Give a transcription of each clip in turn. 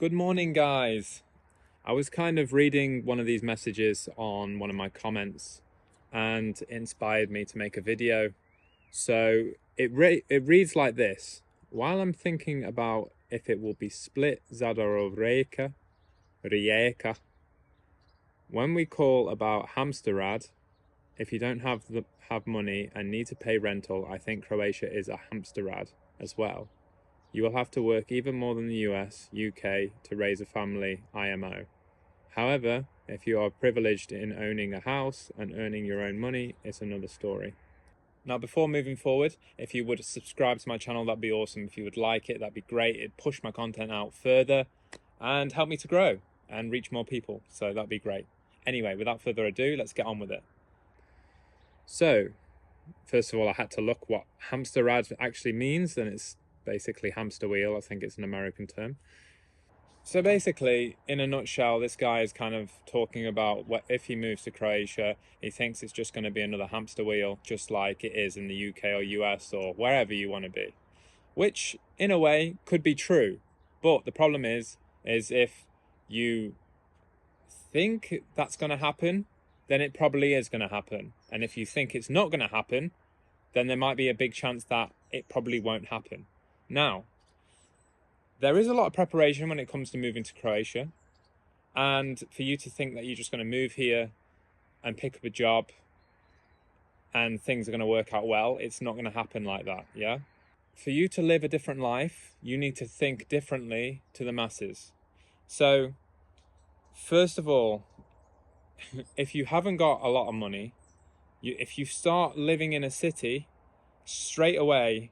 Good morning, guys. I was kind of reading one of these messages on one of my comments and it inspired me to make a video. So it reads like this. While I'm thinking about if it will be split Zadorovreka, Rijeka, when we call about Hamsterrad, if you don't have money and need to pay rental, I think Croatia is a Hamsterrad as well. You will have to work even more than the US, UK to raise a family IMO. However, if you are privileged in owning a house and earning your own money, it's another story. Now, before moving forward, if you would subscribe to my channel, that'd be awesome. If you would like it, that'd be great. It'd push my content out further and help me to grow and reach more people. So that'd be great. Anyway, without further ado, let's get on with it. So, first of all, I had to look what Hamsterrad actually means, and it's basically hamster wheel. I think it's an American term. So basically, in a nutshell, this guy is kind of talking about what if he moves to Croatia, he thinks it's just going to be another hamster wheel, just like it is in the UK or US or wherever you want to be, which in a way could be true. But the problem is if you think that's going to happen, then it probably is going to happen. And if you think it's not going to happen, then there might be a big chance that it probably won't happen. Now, there is a lot of preparation when it comes to moving to Croatia. And for you to think that you're just going to move here and pick up a job and things are going to work out well, it's not going to happen like that, yeah? For you to live a different life, you need to think differently to the masses. So, first of all, if you haven't got a lot of money, if you start living in a city, straight away,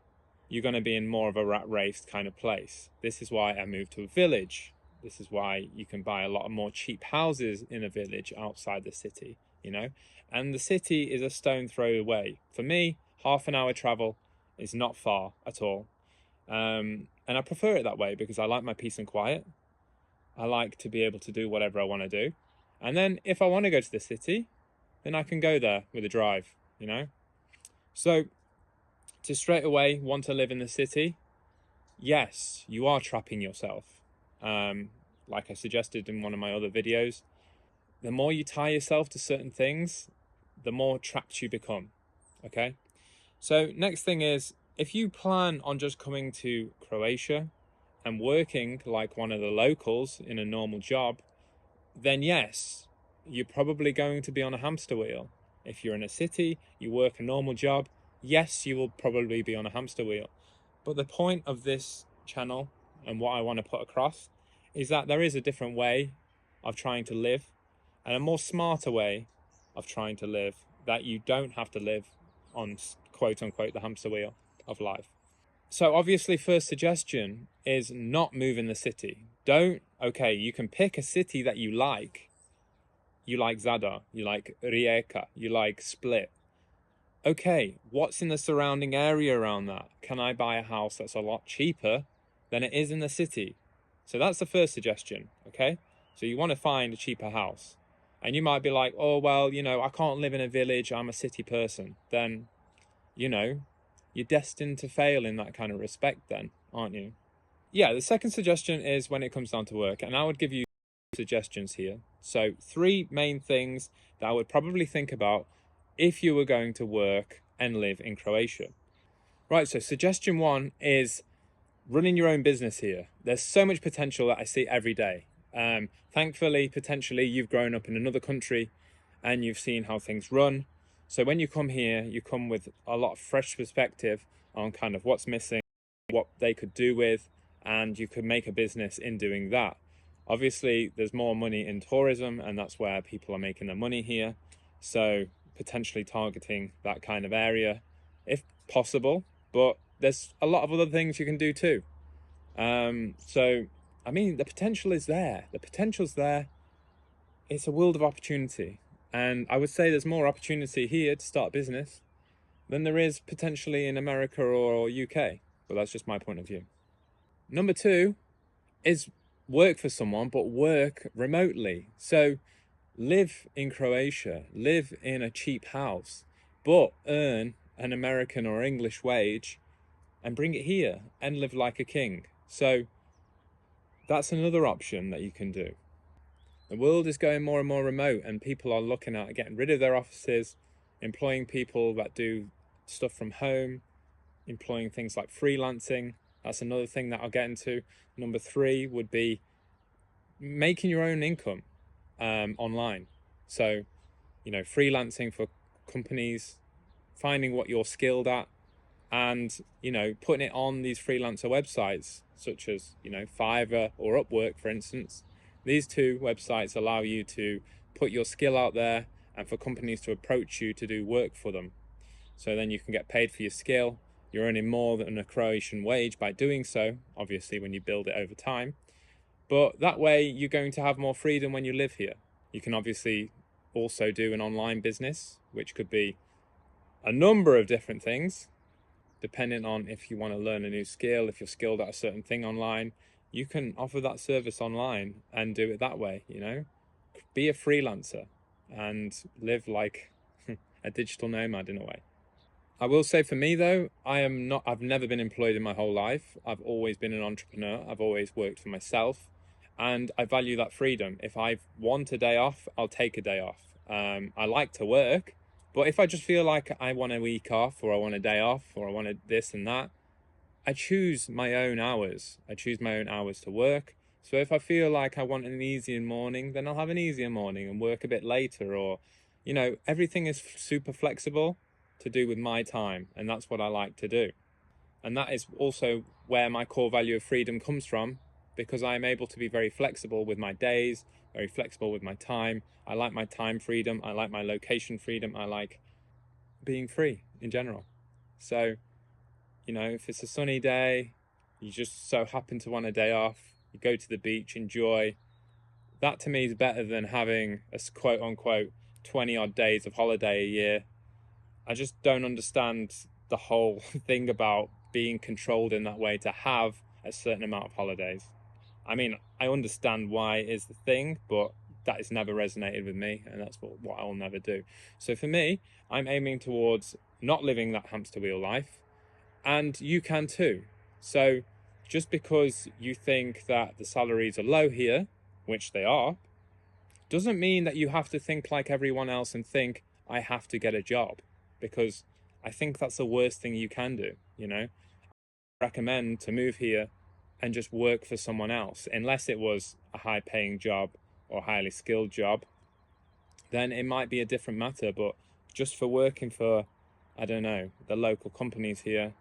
you're going to be in more of a rat race kind of place. This is why I moved to a village. This is why you can buy a lot more cheap houses in a village outside the city, you know? And the city is a stone throw away. For me, half an hour travel is not far at all. And I prefer it that way because I like my peace and quiet. I like to be able to do whatever I want to do. And then if I want to go to the city, then I can go there with a drive, you know? So to straight away want to live in the city, yes, you are trapping yourself. Like I suggested in one of my other videos, the more you tie yourself to certain things, the more trapped you become, okay? So next thing is, if you plan on just coming to Croatia and working like one of the locals in a normal job, then yes, you're probably going to be on a hamster wheel. If you're in a city, you work a normal job, yes, you will probably be on a hamster wheel. But the point of this channel and what I want to put across is that there is a different way of trying to live and a more smarter way of trying to live, that you don't have to live on quote unquote the hamster wheel of life. So obviously, first suggestion is not move in the city. Okay, you can pick a city that you like. You like Zadar, you like Rijeka, you like Split. Okay, what's in the surrounding area around that? Can I buy a house that's a lot cheaper than it is in the city? So that's the first suggestion, okay? So you want to find a cheaper house. And you might be like, oh, well, you know, I can't live in a village, I'm a city person. Then, you know, you're destined to fail in that kind of respect then, aren't you? Yeah, the second suggestion is when it comes down to work. And I would give you suggestions here. So 3 main things that I would probably think about if you were going to work and live in Croatia. Right, so suggestion 1 is running your own business here. There's so much potential that I see every day. Thankfully, potentially, you've grown up in another country and you've seen how things run. So when you come here, you come with a lot of fresh perspective on kind of what's missing, what they could do with, and you could make a business in doing that. Obviously, there's more money in tourism, and that's where people are making their money here. So potentially targeting that kind of area if possible, but there's a lot of other things you can do too. So I mean, the potential is there. The potential's there. It's a world of opportunity, and I would say there's more opportunity here to start a business than there is potentially in America or UK, but that's just my point of view. Number 2 is work for someone, but work remotely. So live in Croatia, live in a cheap house, but earn an American or English wage and bring it here and live like a king. So that's another option that you can do. The world is going more and more remote, and people are looking at getting rid of their offices, employing people that do stuff from home, employing things like freelancing. That's another thing that I'll get into. Number 3 would be making your own income online. So, freelancing for companies, finding what you're skilled at, and, putting it on these freelancer websites, such as, Fiverr or Upwork, for instance. These 2 websites allow you to put your skill out there and for companies to approach you to do work for them. So then you can get paid for your skill. You're earning more than a Croatian wage by doing so, obviously, when you build it over time. But that way, you're going to have more freedom when you live here. You can obviously also do an online business, which could be a number of different things, depending on if you want to learn a new skill. If you're skilled at a certain thing online, you can offer that service online and do it that way. Be a freelancer and live like a digital nomad in a way. I will say, for me though, I've never been employed in my whole life. I've always been an entrepreneur. I've always worked for myself, and I value that freedom. If I want a day off, I'll take a day off. I like to work, but if I just feel like I want a week off, or I want a day off, or I want this and that, I choose my own hours. I choose my own hours to work. So if I feel like I want an easier morning, then I'll have an easier morning and work a bit later. Or, everything is super flexible to do with my time, and that's what I like to do. And that is also where my core value of freedom comes from, because I am able to be very flexible with my days, very flexible with my time. I like my time freedom. I like my location freedom. I like being free in general. So, if it's a sunny day, you just so happen to want a day off, you go to the beach, enjoy. That to me is better than having a quote unquote 20 odd days of holiday a year. I just don't understand the whole thing about being controlled in that way to have a certain amount of holidays. I mean, I understand why it is the thing, but that has never resonated with me, and that's what I'll never do. So for me, I'm aiming towards not living that hamster wheel life, and you can too. So just because you think that the salaries are low here, which they are, doesn't mean that you have to think like everyone else and think, I have to get a job, because I think that's the worst thing you can do. I recommend to move here and just work for someone else, unless it was a high paying job or highly skilled job. Then it might be a different matter. But just for working for, I don't know, the local companies here,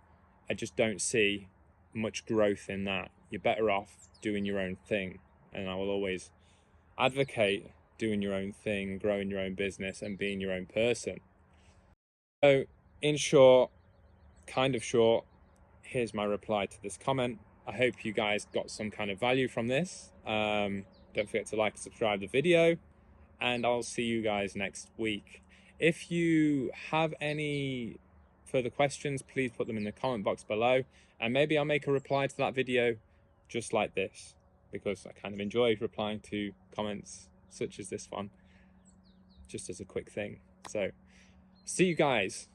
I just don't see much growth in that. You're better off doing your own thing. And I will always advocate doing your own thing, growing your own business, and being your own person. So in short, kind of short, here's my reply to this comment. I hope you guys got some kind of value from this. Don't forget to like and subscribe the video, and I'll see you guys next week. If you have any further questions, please put them in the comment box below, and maybe I'll make a reply to that video just like this, because I kind of enjoy replying to comments such as this one, just as a quick thing. So see you guys